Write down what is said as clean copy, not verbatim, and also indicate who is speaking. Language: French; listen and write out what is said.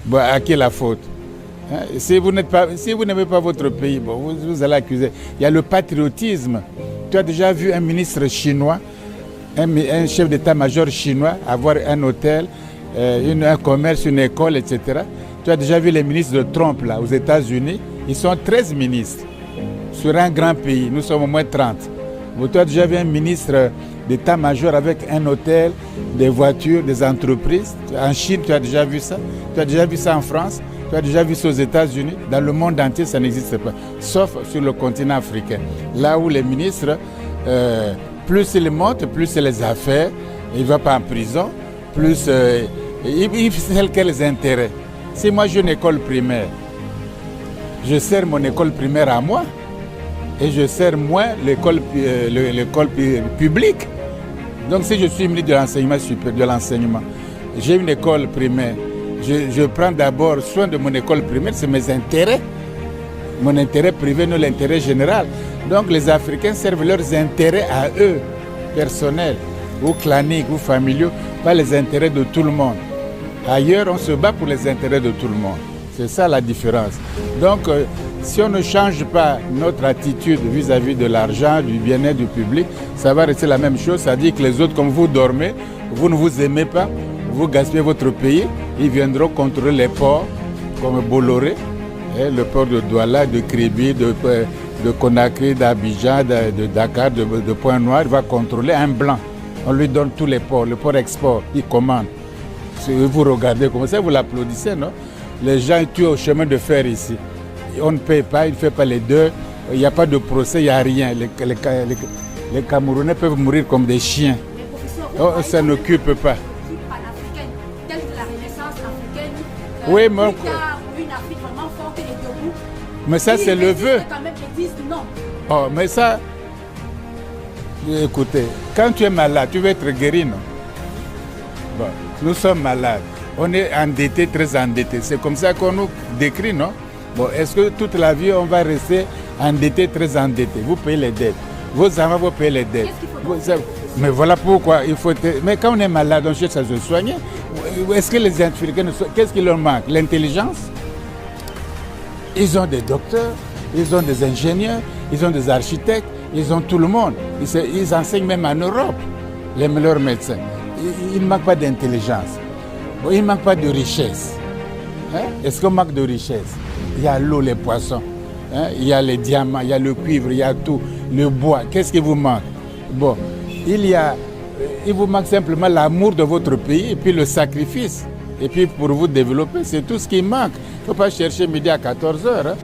Speaker 1: Bon, à qui la faute? Hein? Si vous n'aimez pas votre pays, bon, vous allez accuser. Il y a le patriotisme. Tu as déjà vu un ministre chinois, un chef d'état-major chinois avoir un hôtel, un commerce, une école, etc. Tu as déjà vu les ministres de Trump là, aux États-Unis? Ils sont 13 ministres sur un grand pays. Nous sommes au moins 30. Tu as déjà vu un ministre d'état-major avec un hôtel, des voitures, des entreprises? En Chine, tu as déjà vu ça? Tu as déjà vu ça en France? Tu as déjà vu ça aux États-Unis? Dans le monde entier, ça n'existe pas. Sauf sur le continent africain. Là où les ministres, plus ils montent, plus c'est les affaires. Il ne va pas en prison. Plus il fait quels intérêts. Si moi j'ai une école primaire, je sers mon école primaire à moi et je sers moins l'école publique. Donc si je suis ministre de l'enseignement supérieur, de l'enseignement, j'ai une école primaire, je prends d'abord soin de mon école primaire, c'est mes intérêts. Mon intérêt privé, non l'intérêt général. Donc les Africains servent leurs intérêts à eux, personnels, ou claniques, ou familiaux, pas les intérêts de tout le monde. Ailleurs, on se bat pour les intérêts de tout le monde. C'est ça la différence. Donc, si on ne change pas notre attitude vis-à-vis de l'argent, du bien-être du public, ça va rester la même chose. C'est-à-dire que les autres, comme vous dormez, vous ne vous aimez pas, vous gaspillez votre pays, ils viendront contrôler les ports comme Bolloré, le port de Douala, de Kribi, de Conakry, d'Abidjan, de Dakar, de Pointe-Noire. Il va contrôler un blanc. On lui donne tous les ports, le port export, il commande. Si vous regardez comme ça, vous l'applaudissez, non? Les gens tuent au chemin de fer ici. On ne paye pas, il ne fait pas les deux. Il n'y a pas de procès, il n'y a rien. Les Camerounais peuvent mourir comme des chiens. Oh, ça n'occupe pas.
Speaker 2: Telle que la Renaissance africaine.
Speaker 1: Oui, mais
Speaker 2: une Afrique vraiment forte et debout.
Speaker 1: Mais ça, c'est le vœu.
Speaker 2: Quand même, ils disent non.
Speaker 1: Oh, mais ça, écoutez, quand tu es malade, tu veux être guéri, non? Bon, nous sommes malades. On est endettés, très endettés. C'est comme ça qu'on nous décrit, non? Bon, est-ce que toute la vie, on va rester endettés, très endettés? Vous payez les dettes. Vos enfants, vous payez les dettes. Mais voilà pourquoi il faut... Mais quand on est malade, on cherche à se soigner. Est-ce que les Africains... Qu'est-ce qui leur manque? L'intelligence? Ils ont des docteurs, ils ont des ingénieurs, ils ont des architectes, ils ont tout le monde. Ils enseignent même en Europe, les meilleurs médecins. Il ne manque pas d'intelligence. Bon, il ne manque pas de richesse. Hein? Est-ce qu'on manque de richesse? Il y a l'eau, les poissons, hein? Il y a les diamants, il y a le cuivre, il y a tout, le bois. Qu'est-ce qui vous manque? Bon, il vous manque simplement l'amour de votre pays et puis le sacrifice. Et puis pour vous développer, c'est tout ce qui manque. Il ne faut pas chercher midi à 14h. Hein?